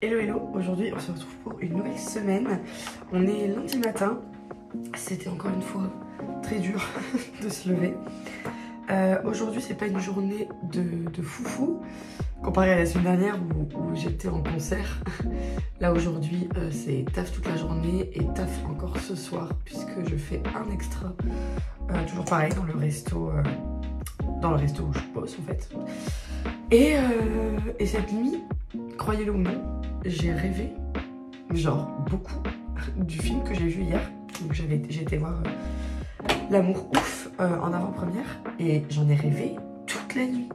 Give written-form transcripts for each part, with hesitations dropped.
Hello hello, aujourd'hui on se retrouve pour une nouvelle semaine. On est lundi matin, c'était encore une fois très dur de se lever. Aujourd'hui c'est pas une journée de foufou comparé à la semaine dernière où j'étais en concert. Là aujourd'hui c'est taf toute la journée et taf encore ce soir puisque je fais un extra, toujours pareil dans le resto où je bosse en fait. Et cette nuit, croyez-le ou non, j'ai rêvé, genre beaucoup, du film que j'ai vu hier. Donc j'ai été voir L'amour ouf en avant-première et j'en ai rêvé toute la nuit.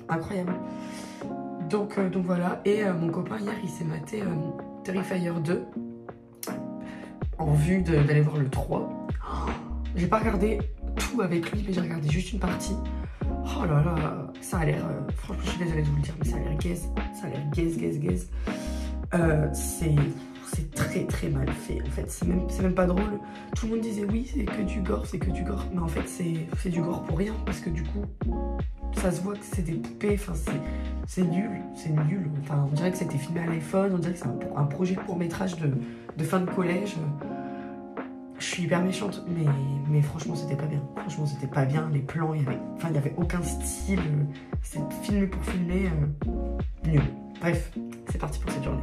Incroyable. Donc voilà, et mon copain hier il s'est maté Terrifier 2 en vue d'aller voir le 3. J'ai pas regardé tout avec lui mais j'ai regardé juste une partie. Oh là là, ça a l'air, franchement je suis désolée de vous le dire mais ça a l'air gaze, gaze. C'est très mal fait en fait, c'est même pas drôle. Tout le monde disait oui c'est que du gore, mais en fait c'est du gore pour rien parce que du coup ça se voit que c'est des poupées, enfin c'est nul, enfin on dirait que c'était filmé à l'iPhone, on dirait que c'est un projet court métrage de fin de collège. Je suis hyper méchante, mais franchement c'était pas bien. Franchement c'était pas bien, les plans, il y avait aucun style, c'était filmé pour filmer, nul. Bref, c'est parti pour cette journée.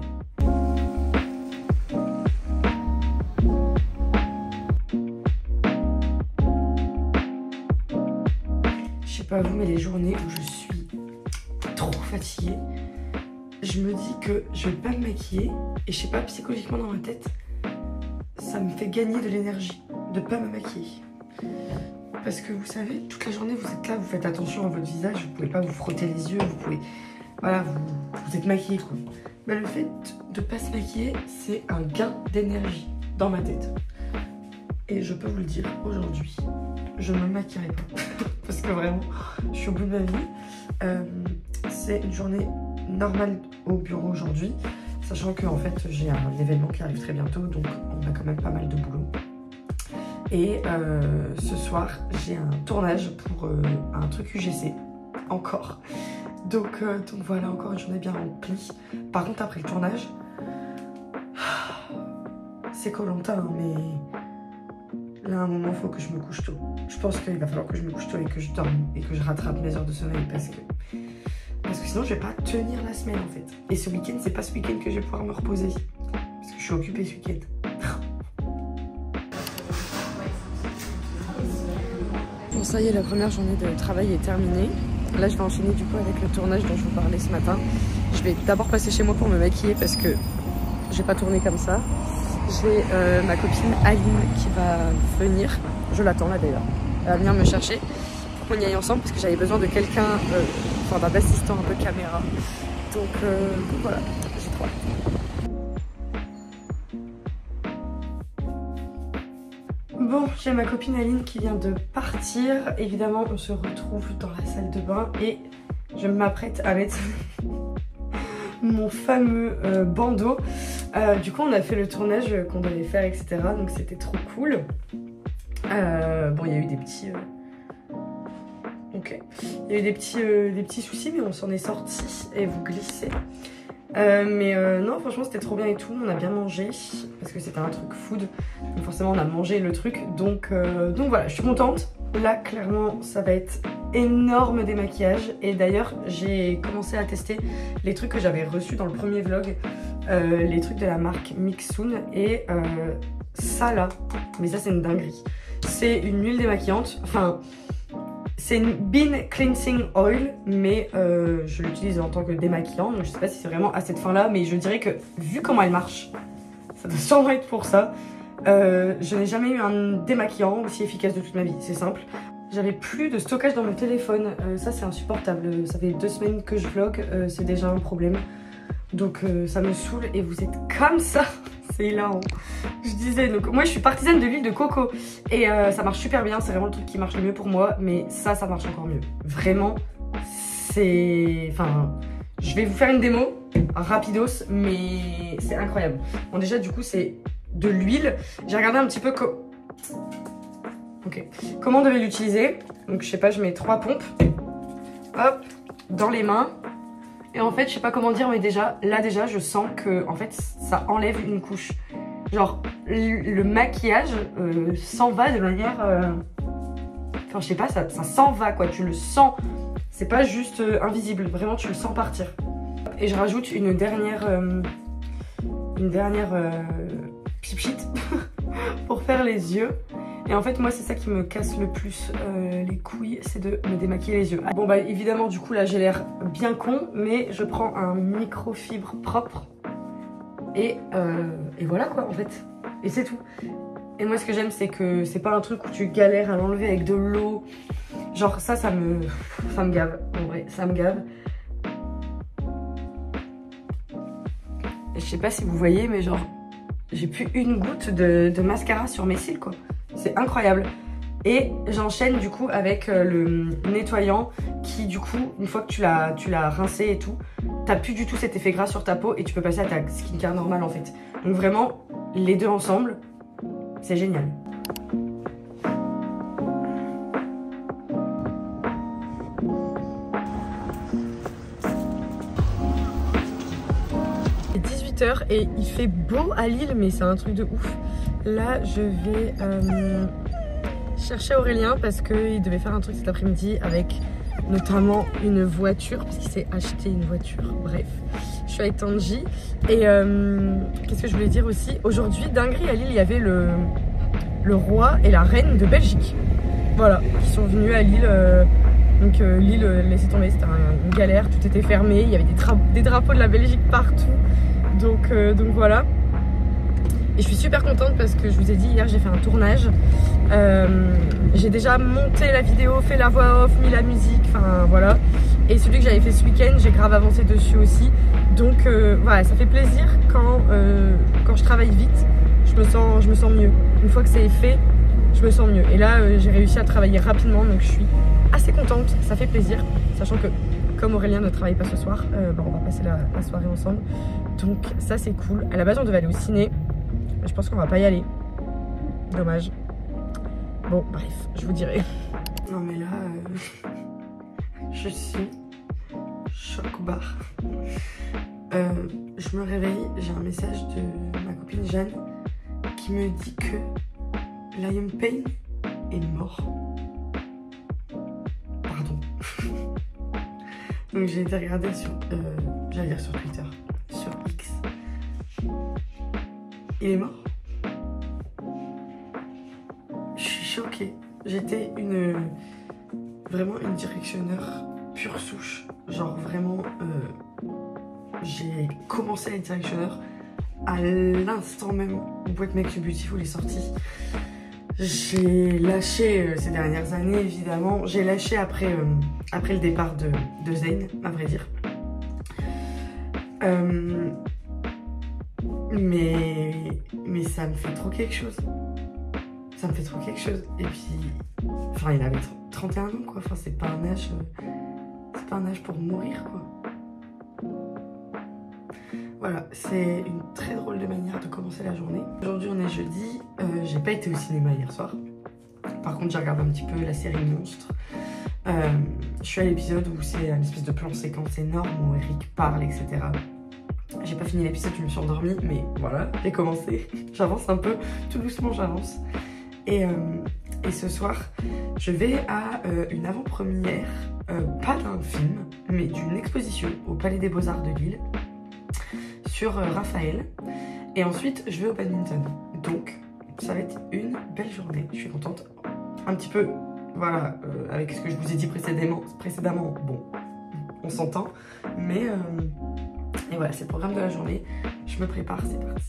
Je sais pas vous, mais les journées où je suis trop fatiguée, je me dis que je vais pas me maquiller et je sais pas, psychologiquement dans ma tête, ça me fait gagner de l'énergie de pas me maquiller. Parce que vous savez, toute la journée vous êtes là, vous faites attention à votre visage, vous pouvez pas vous frotter les yeux, vous pouvez... Voilà, vous êtes maquillé quoi. Mais le fait de pas se maquiller, c'est un gain d'énergie dans ma tête. Et je peux vous le dire, aujourd'hui, je ne me maquillerai pas. Parce que vraiment, je suis au bout de ma vie. C'est une journée normale au bureau aujourd'hui. Sachant que en fait, j'ai un événement qui arrive très bientôt, donc on a quand même pas mal de boulot. Et ce soir, j'ai un tournage pour un truc UGC, encore. Donc voilà, encore une journée bien remplie. Par contre, après le tournage, c'est Koh-Lanta, hein, mais là, à un moment, il faut que je me couche tôt. Je pense qu'il va falloir que je me couche tôt et que je dorme et que je rattrape mes heures de sommeil parce que sinon, je vais pas tenir la semaine en fait. Et ce week-end, c'est pas ce week-end que je vais pouvoir me reposer parce que je suis occupée ce week-end. Bon, ça y est, la première journée de travail est terminée. Là, je vais enchaîner du coup avec le tournage dont je vous parlais ce matin. Je vais d'abord passer chez moi pour me maquiller parce que je vais pas tourner comme ça. J'ai ma copine Aline qui va venir. Je l'attends là d'ailleurs. Elle va venir me chercher pour qu'on y aille ensemble parce que j'avais besoin de quelqu'un, enfin d'un assistant un peu caméra. Donc voilà, j'ai trop hâte. Bon, j'ai ma copine Aline qui vient de partir. Évidemment, on se retrouve dans la salle de bain et je m'apprête à mettre mon fameux bandeau. Du coup, on a fait le tournage qu'on devait faire, etc. Donc, c'était trop cool. Bon, il y a eu des petits... Ok. Il y a eu des petits soucis, mais on s'en est sortis et vous glissez. Non, franchement c'était trop bien et tout, on a bien mangé parce que c'était un truc food, donc forcément on a mangé le truc, donc voilà, je suis contente. Là clairement ça va être énorme démaquillage et d'ailleurs j'ai commencé à tester les trucs que j'avais reçus dans le premier vlog, les trucs de la marque Mixsoon et ça là, mais ça c'est une dinguerie, c'est une huile démaquillante, enfin... C'est une Bean Cleansing Oil, mais je l'utilise en tant que démaquillant, donc je sais pas si c'est vraiment à cette fin-là, mais je dirais que vu comment elle marche, ça doit sûrement être pour ça. Je n'ai jamais eu un démaquillant aussi efficace de toute ma vie, c'est simple. J'avais plus de stockage dans mon téléphone, ça c'est insupportable, ça fait 2 semaines que je vlog, c'est déjà un problème. Donc ça me saoule et vous êtes comme ça. C'est hilarant. Je disais, donc moi je suis partisane de l'huile de coco et ça marche super bien, c'est vraiment le truc qui marche le mieux pour moi, mais ça marche encore mieux. Vraiment, c'est... Enfin, je vais vous faire une démo, rapidos, mais c'est incroyable. Bon déjà du coup c'est de l'huile. J'ai regardé un petit peu comment on devait l'utiliser. Donc je sais pas, je mets 3 pompes, hop, dans les mains. Et en fait, je sais pas comment dire, mais déjà, je sens que en fait, ça enlève une couche. Genre, le maquillage s'en va de manière... Enfin, je sais pas, ça s'en va, quoi. Tu le sens. C'est pas juste invisible. Vraiment, tu le sens partir. Et je rajoute une dernière pipite pour faire les yeux. Et en fait, moi, c'est ça qui me casse le plus les couilles, c'est de me démaquiller les yeux. Bon, bah, évidemment, du coup, là, j'ai l'air bien con, mais je prends un microfibre propre. Et voilà, quoi, en fait. Et c'est tout. Et moi, ce que j'aime, c'est que c'est pas un truc où tu galères à l'enlever avec de l'eau. Genre, ça me gave. En vrai, ça me gave. Et je sais pas si vous voyez, mais genre, j'ai plus une goutte de mascara sur mes cils, quoi. C'est incroyable. Et j'enchaîne du coup avec le nettoyant qui du coup, une fois que tu l'as rincé et tout, t'as plus du tout cet effet gras sur ta peau et tu peux passer à ta skincare normale en fait. Donc vraiment, les deux ensemble, c'est génial. Il est 18h et il fait beau à Lille, mais c'est un truc de ouf. Là, je vais chercher Aurélien parce qu'il devait faire un truc cet après-midi avec notamment une voiture, parce qu'il s'est acheté une voiture. Bref, je suis avec Tanji. Et qu'est-ce que je voulais dire aussi? Aujourd'hui, dinguerie, à Lille, il y avait le roi et la reine de Belgique. Voilà, qui sont venus à Lille. Donc Lille, laissez tomber, c'était une galère, tout était fermé. Il y avait des drapeaux de la Belgique partout. Donc voilà. Et je suis super contente parce que je vous ai dit hier j'ai fait un tournage. J'ai déjà monté la vidéo, fait la voix off, mis la musique, enfin voilà. Et celui que j'avais fait ce week-end, j'ai grave avancé dessus aussi. Donc voilà, ça fait plaisir quand je travaille vite, je me sens mieux. Une fois que c'est fait, je me sens mieux. Et là j'ai réussi à travailler rapidement, donc je suis assez contente, ça fait plaisir. Sachant que comme Aurélien ne travaille pas ce soir, on va passer la soirée ensemble. Donc ça c'est cool. À la base on devait aller au ciné. Je pense qu'on va pas y aller. Dommage. Bon, bref, je vous dirai. Non mais là, je suis choc-barre. Je me réveille, j'ai un message de ma copine Jeanne qui me dit que Liam Payne est mort. Pardon. Donc j'ai été regarder sur, j'allais dire sur Twitter, sur X. Il est mort. Je suis choquée. J'étais vraiment une directionneur pure souche. Genre vraiment, j'ai commencé à être directionneur à l'instant même où What Makes You Beautiful est sorti. J'ai lâché ces dernières années, évidemment. J'ai lâché après le départ de Zayn, à vrai dire. Mais ça me fait trop quelque chose. Ça me fait trop quelque chose. Et puis, enfin, il avait 31 ans, quoi. Enfin, c'est pas un âge pour mourir, quoi. Voilà, c'est une très drôle de manière de commencer la journée. Aujourd'hui, on est jeudi. J'ai pas été au cinéma hier soir. Par contre, j'ai regardé un petit peu la série Monstres. Je suis à l'épisode où c'est une espèce de plan séquence énorme où Eric parle, etc. J'ai pas fini l'épisode, je me suis endormie, mais voilà, j'ai commencé. J'avance un peu, tout doucement j'avance. Et ce soir, je vais à une avant-première, pas d'un film, mais d'une exposition au Palais des Beaux-Arts de Lille sur Raphaël. Et ensuite, je vais au badminton. Donc, ça va être une belle journée. Je suis contente. Un petit peu, voilà, avec ce que je vous ai dit précédemment, bon, on s'entend. Mais, et voilà, c'est le programme de la journée. Je me prépare, c'est parti.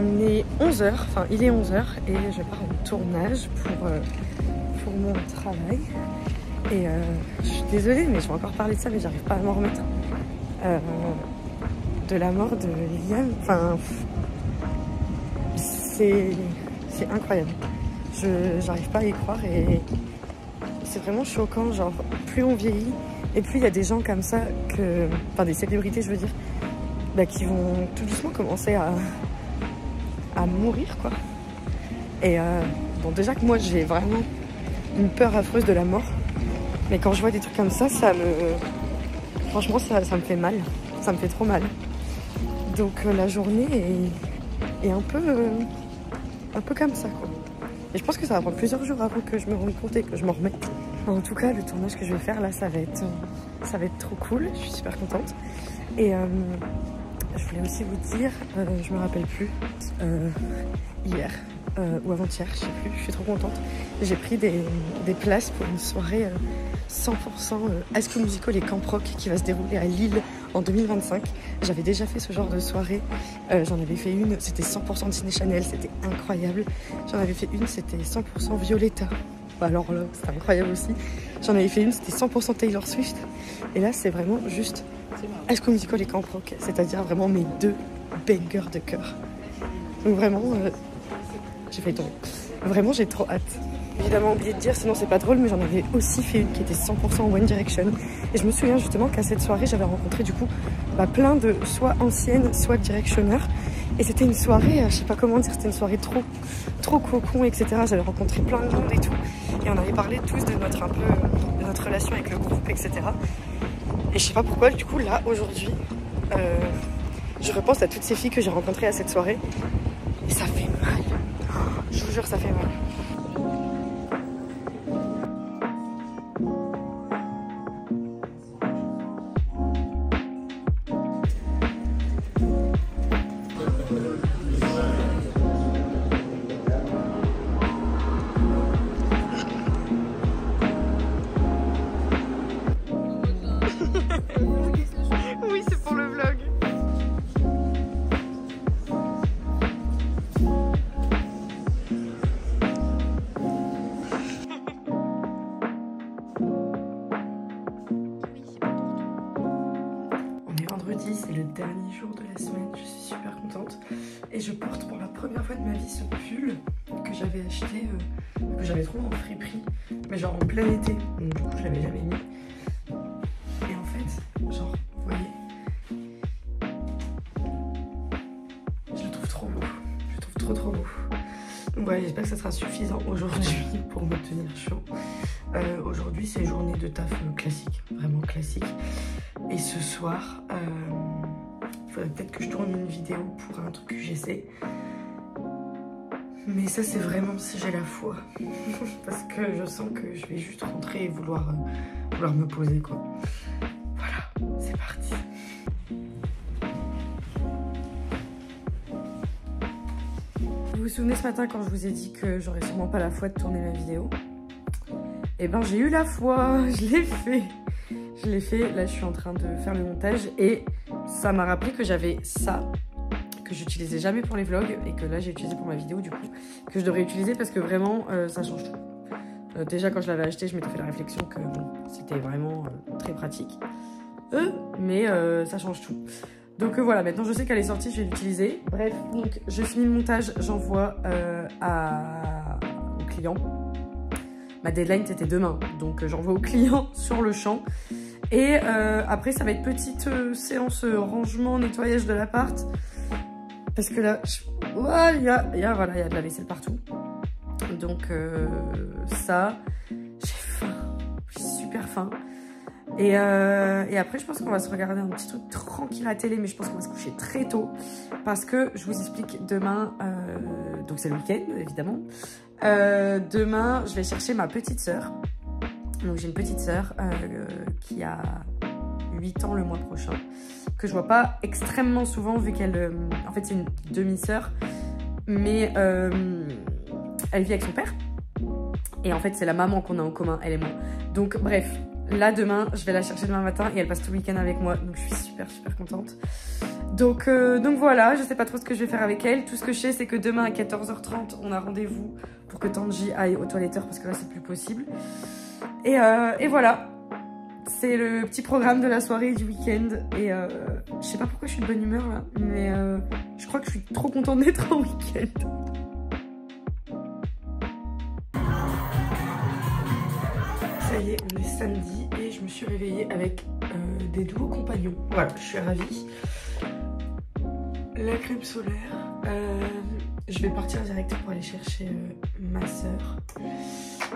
On est 11h, enfin il est 11h et je pars en tournage pour mon travail. Et je suis désolée, mais je vais encore parler de ça, mais j'arrive pas à m'en remettre. De la mort de Liam, enfin, c'est incroyable. J'arrive pas à y croire et c'est vraiment choquant. Genre, plus on vieillit et plus il y a des gens comme ça, enfin des célébrités, je veux dire, bah, qui vont tout doucement commencer à mourir, quoi. Et bon, déjà que moi j'ai vraiment une peur affreuse de la mort. Mais quand je vois des trucs comme ça, franchement ça me fait mal. Ça me fait trop mal. Donc la journée est un peu comme ça quoi. Et je pense que ça va prendre plusieurs jours avant que je me rende compte et que je m'en remette. En tout cas, le tournage que je vais faire là, ça va être trop cool. Je suis super contente. Et je voulais aussi vous dire, je me rappelle plus, hier ou avant-hier, je sais plus, je suis trop contente. J'ai pris des places pour une soirée 100% High School Musical et Camp Rock qui va se dérouler à Lille en 2025. J'avais déjà fait ce genre de soirée, j'en avais fait une, c'était 100% Disney Channel, c'était incroyable. J'en avais fait une, c'était 100% Violetta. Alors là, c'était incroyable aussi. J'en avais fait une, c'était 100% Taylor Swift. Et là, c'est vraiment juste High School Musical et Camp Rock, c'est-à-dire vraiment mes deux bangers de cœur. Donc vraiment, j'ai failli tomber. Vraiment, j'ai trop hâte. Évidemment, oublié de dire, sinon c'est pas drôle, mais j'en avais aussi fait une qui était 100% One Direction. Et je me souviens justement qu'à cette soirée, j'avais rencontré du coup plein de soit anciennes, soit directionneurs. Et c'était une soirée, je sais pas comment dire, c'était une soirée trop cocon, etc. J'avais rencontré plein de monde et tout. Et on avait parlé tous de notre relation avec le groupe, etc. Et je sais pas pourquoi, du coup, là, aujourd'hui, je repense à toutes ces filles que j'ai rencontrées à cette soirée. Et ça fait mal. Je vous jure, ça fait mal. Oui, c'est pour le vlog. On est vendredi, c'est le dernier jour de la semaine, je suis super contente. Et je porte pour la première fois de ma vie ce pull que j'avais acheté, que j'avais trouvé en friperie, mais genre en plein été, donc du coup je l'avais jamais mis. Et en fait, genre, vous voyez, je le trouve trop beau, je le trouve trop beau. Donc voilà, j'espère que ça sera suffisant aujourd'hui pour me tenir chaud. Aujourd'hui c'est journée de taf classique, vraiment classique. Et ce soir, il faudrait peut-être que je tourne une vidéo pour un truc que j'essaie. Mais ça c'est vraiment si j'ai la foi. Parce que je sens que je vais juste rentrer et vouloir me poser quoi. Voilà, c'est parti. Vous vous souvenez ce matin quand je vous ai dit que j'aurais sûrement pas la foi de tourner ma vidéo? Eh ben j'ai eu la foi, je l'ai fait. Je l'ai fait, là je suis en train de faire le montage et ça m'a rappelé que j'avais ça, que j'utilisais jamais pour les vlogs et que là j'ai utilisé pour ma vidéo du coup, que je devrais utiliser parce que vraiment ça change tout. Déjà quand je l'avais acheté, je m'étais fait la réflexion que bon, c'était vraiment très pratique, mais ça change tout. Donc voilà, maintenant je sais qu'elle est sortie, je vais l'utiliser. Bref, donc je finis le montage, j'envoie au client. Ma deadline c'était demain, donc j'envoie au client sur le champ. Et après ça va être petite séance rangement, nettoyage de l'appart. Parce que là, il y a de la vaisselle partout. Donc ça, j'ai faim, j'ai super faim. Et après je pense qu'on va se regarder un petit truc tranquille à la télé, mais je pense qu'on va se coucher très tôt. Parce que je vous explique, demain, donc c'est le week-end évidemment. Demain, je vais chercher ma petite sœur. Donc j'ai une petite sœur qui a 8 ans le mois prochain, que je vois pas extrêmement souvent vu qu'elle... en fait c'est une demi-sœur, mais elle vit avec son père. Et en fait c'est la maman qu'on a en commun, elle et moi. Donc bref, là demain, je vais la chercher demain matin et elle passe tout le week-end avec moi. Donc je suis super contente. Donc voilà, je sais pas trop ce que je vais faire avec elle. Tout ce que je sais c'est que demain à 14h30, on a rendez-vous pour que Tanji aille au toiletteur parce que là c'est plus possible. Et voilà, c'est le petit programme de la soirée et du week-end. Et je sais pas pourquoi je suis de bonne humeur là, mais je crois que je suis trop contente d'être en week-end. Ça y est, on est samedi et je me suis réveillée avec des nouveaux compagnons. Voilà, je suis ravie. La crème solaire, Je vais partir direct pour aller chercher ma soeur.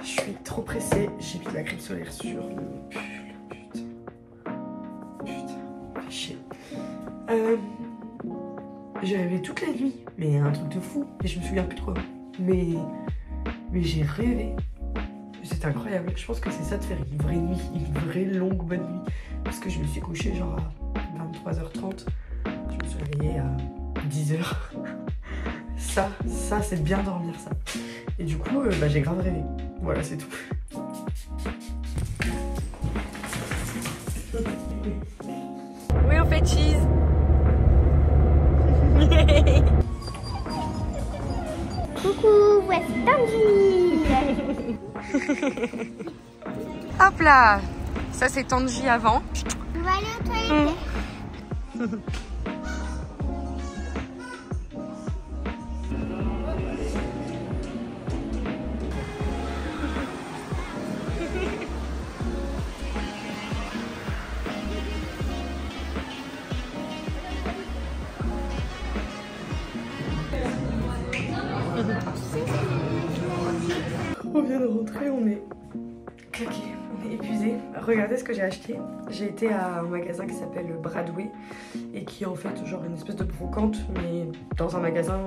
Je suis trop pressée. J'ai mis de la crème solaire sur le pull. Putain, fais chier. J'ai rêvé toute la nuit, mais un truc de fou. Et je me souviens plus de quoi. Mais j'ai rêvé. C'était incroyable. Je pense que c'est ça de faire une vraie nuit, une vraie longue bonne nuit. Parce que je me suis couchée genre à 23h30. Je me suis réveillée à 10h. Ça c'est bien dormir ça. Et du coup, j'ai grave rêvé. Voilà, c'est tout. Oui, on fait cheese. Coucou, voici Tanji. Hop là. Ça c'est Tanji avant. On va aller aux toilettes. On vient de rentrer, on est claqué, on est épuisé. Regardez ce que j'ai acheté. J'ai été à un magasin qui s'appelle Bradway et qui est en fait genre une espèce de brocante mais dans un magasin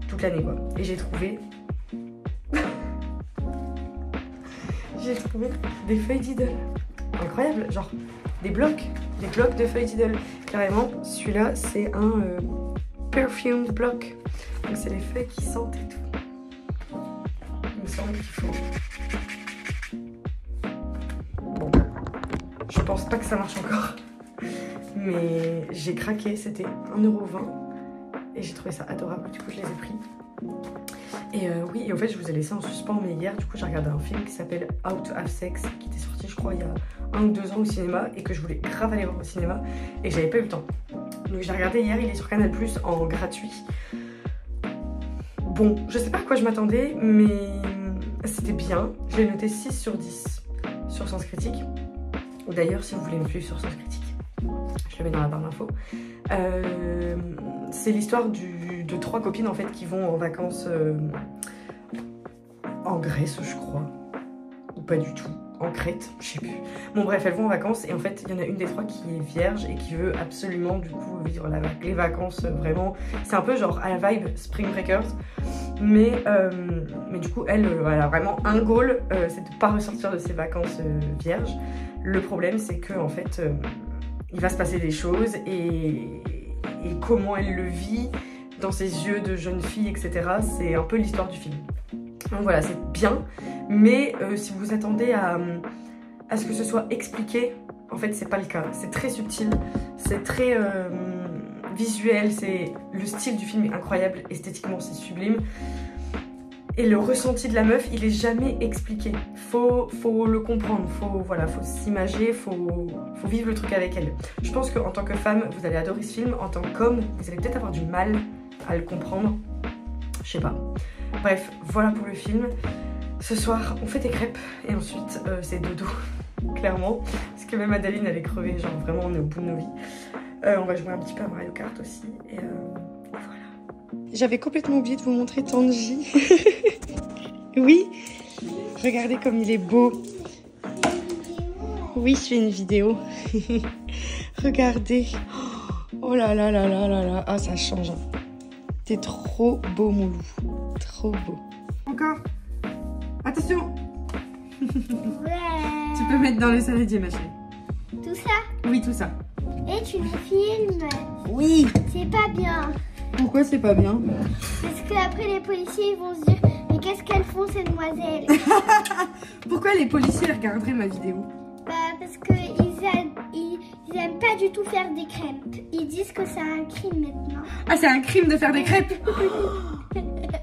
toute l'année quoi. Et j'ai trouvé des feuilles Diddle. Incroyable, genre des blocs de feuilles Diddle. Carrément, celui-là c'est un perfume block. Donc c'est les feuilles qui sentent et tout. Il me semble qu'il faut. Bon, je pense pas que ça marche encore. Mais j'ai craqué, c'était 1,20 € et j'ai trouvé ça adorable, du coup je les ai pris. Et oui, et en fait je vous ai laissé en suspens, mais hier du coup j'ai regardé un film qui s'appelle How to Have Sex, qui était sorti je crois il y a 1 ou 2 ans au cinéma et que je voulais grave aller voir au cinéma et j'avais pas eu le temps. Donc j'ai regardé hier, il est sur Canal+ en gratuit. Bon, je sais pas à quoi je m'attendais, mais c'était bien. Je l'ai noté 6 sur 10 sur Sens Critique. Ou d'ailleurs, si vous voulez me suivre sur Sens Critique, je le mets dans la barre d'infos. C'est l'histoire de 3 copines en fait qui vont en vacances en Grèce, je crois. Ou pas du tout. En Crète, je sais plus. Bon bref, elles vont en vacances et en fait il y en a une des 3 qui est vierge et qui veut absolument du coup vivre les vacances vraiment. C'est un peu genre à la vibe Spring Breakers, mais du coup elle a vraiment un goal, c'est de pas ressortir de ses vacances vierges. Le problème c'est que en fait il va se passer des choses et comment elle le vit dans ses yeux de jeune fille, etc. C'est un peu l'histoire du film. Donc voilà, c'est bien, mais si vous attendez à ce que ce soit expliqué, en fait c'est pas le cas. C'est très subtil, c'est très visuel, le style du film est incroyable, esthétiquement c'est sublime. Et le ressenti de la meuf, il est jamais expliqué. Faut le comprendre, faut s'imager, faut vivre le truc avec elle. Je pense qu'en tant que femme, vous allez adorer ce film. En tant qu'homme, vous allez peut-être avoir du mal à le comprendre. Je sais pas. Bref, voilà pour le film. Ce soir, on fait des crêpes et ensuite, c'est dodo, clairement. Parce que même Adeline, elle est crevée, genre vraiment, on est au bout de nos vies. On va jouer un petit peu à Mario Kart aussi. Et voilà. J'avais complètement oublié de vous montrer Tanji. Oui, regardez comme il est beau. Oui, je fais une vidéo. Regardez. Oh là là là là là là. Ah, ça change. T'es trop beau, mon loup. Trop beau. Encore. Attention. Ouais. Tu peux mettre dans le saladier, ma chérie. Tout ça. Oui, tout ça. Et tu me filmes. Oui. C'est pas bien. Pourquoi c'est pas bien? Parce que après les policiers ils vont se dire mais qu'est-ce qu'elles font ces demoiselles? Pourquoi les policiers regarderaient ma vidéo? Bah parce qu'ils aiment pas du tout faire des crêpes. Ils disent que c'est un crime maintenant. Ah, c'est un crime de faire des crêpes.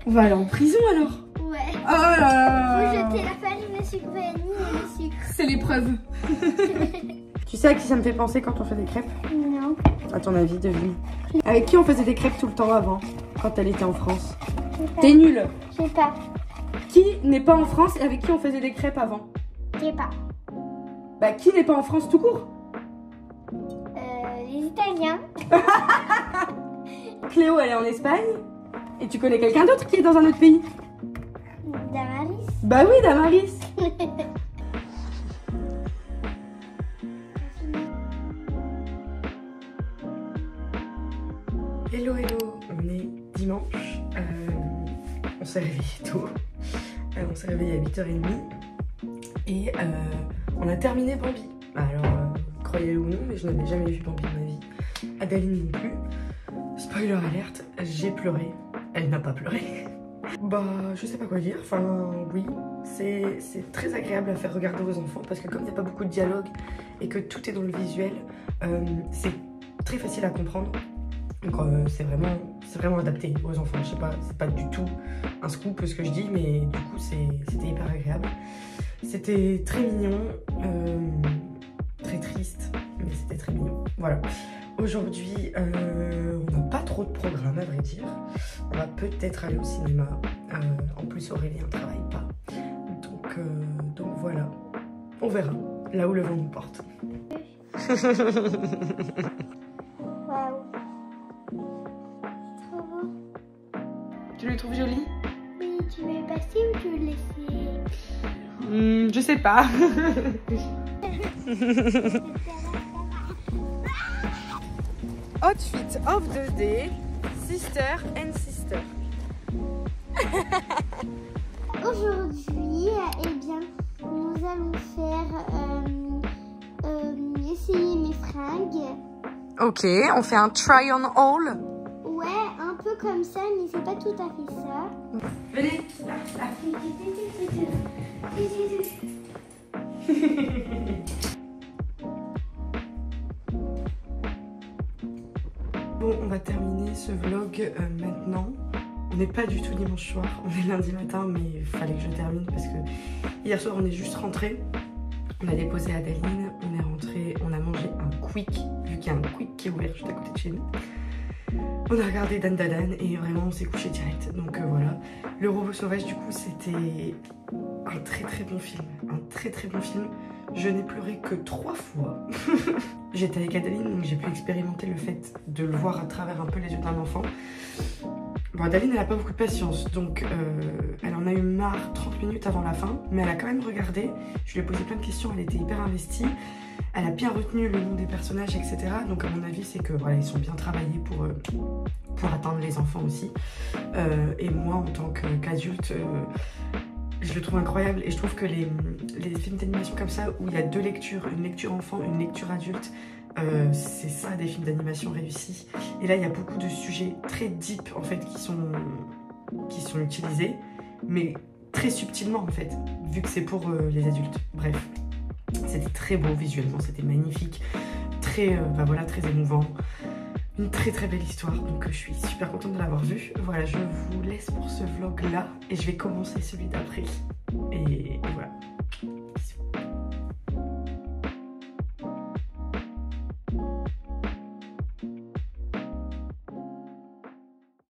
On va aller en prison alors. Ouais. Oh là là. Faut jeter la farine, le sucre vanille et le sucre. C'est l'épreuve. Tu sais à qui ça me fait penser quand on fait des crêpes? Non. À ton avis, devine. Avec qui on faisait des crêpes tout le temps avant, quand elle était en France? T'es nulle. Je sais pas. Qui n'est pas en France et avec qui on faisait des crêpes avant? Je sais pas. Bah, qui n'est pas en France tout court? Les Italiens. Cléo, elle est en Espagne. Et tu connais quelqu'un d'autre qui est dans un autre pays? Damaris. Bah oui, Damaris. Hello, hello, on est dimanche. On s'est réveillé tôt. On s'est réveillé à 8h30. Et on a terminé Bambi. Alors, croyez-le ou non, mais je n'avais jamais vu Bambi de ma vie. Adaline non plus. Spoiler alerte, j'ai pleuré. Elle n'a pas pleuré. Bah, je sais pas quoi dire. Enfin, oui, c'est très agréable à faire regarder aux enfants parce que comme il n'y a pas beaucoup de dialogue et que tout est dans le visuel, c'est très facile à comprendre. Donc c'est vraiment adapté aux enfants. Je sais pas, c'est pas du tout un scoop ce que je dis, mais du coup c'était hyper agréable. C'était très mignon, très triste, mais c'était très mignon. Voilà. Aujourd'hui, on n'a pas trop de programme à vrai dire. On va peut-être aller au cinéma. En plus Aurélien ne travaille pas. Donc voilà. On verra là où le vent nous porte. Waouh. Trop beau. Tu le trouves joli? Oui, tu veux le passer ou tu veux le laisser? Je sais pas. Outfit of the day, sister and sister. Aujourd'hui, eh bien, nous allons faire essayer mes fringues. Ok, on fait un try on all. Ouais, un peu comme ça, mais c'est pas tout à fait ça. Venez. Bon, on va terminer ce vlog maintenant. On n'est pas du tout dimanche soir, on est lundi matin, mais il fallait que je termine parce que hier soir on est juste rentré. On a déposé Adaline, on est rentré, on a mangé un quick, vu qu'il y a un quick qui est ouvert juste à côté de chez nous. On a regardé Dan Dadan et vraiment on s'est couché direct. Donc voilà, Le Robot Sauvage du coup c'était un très bon film, un très bon film. Je n'ai pleuré que 3 fois. J'étais avec Adaline donc j'ai pu expérimenter le fait de le voir à travers un peu les yeux d'un enfant. Bon, Adaline elle a pas beaucoup de patience donc elle en a eu marre 30 minutes avant la fin, mais elle a quand même regardé. Je lui ai posé plein de questions, elle était hyper investie. Elle a bien retenu le nom des personnages, etc. Donc à mon avis c'est que voilà, ils sont bien travaillés pour atteindre les enfants aussi. Et moi en tant qu'adulte, je le trouve incroyable et je trouve que les films d'animation comme ça où il y a 2 lectures, une lecture enfant, une lecture adulte, c'est ça des films d'animation réussis. Et là il y a beaucoup de sujets très deep en fait qui sont utilisés, mais très subtilement en fait, vu que c'est pour les adultes. Bref. C'était très beau visuellement, c'était magnifique, très émouvant, une très belle histoire, donc je suis super contente de l'avoir vu. Voilà, je vous laisse pour ce vlog là et je vais commencer celui d'après. Et voilà.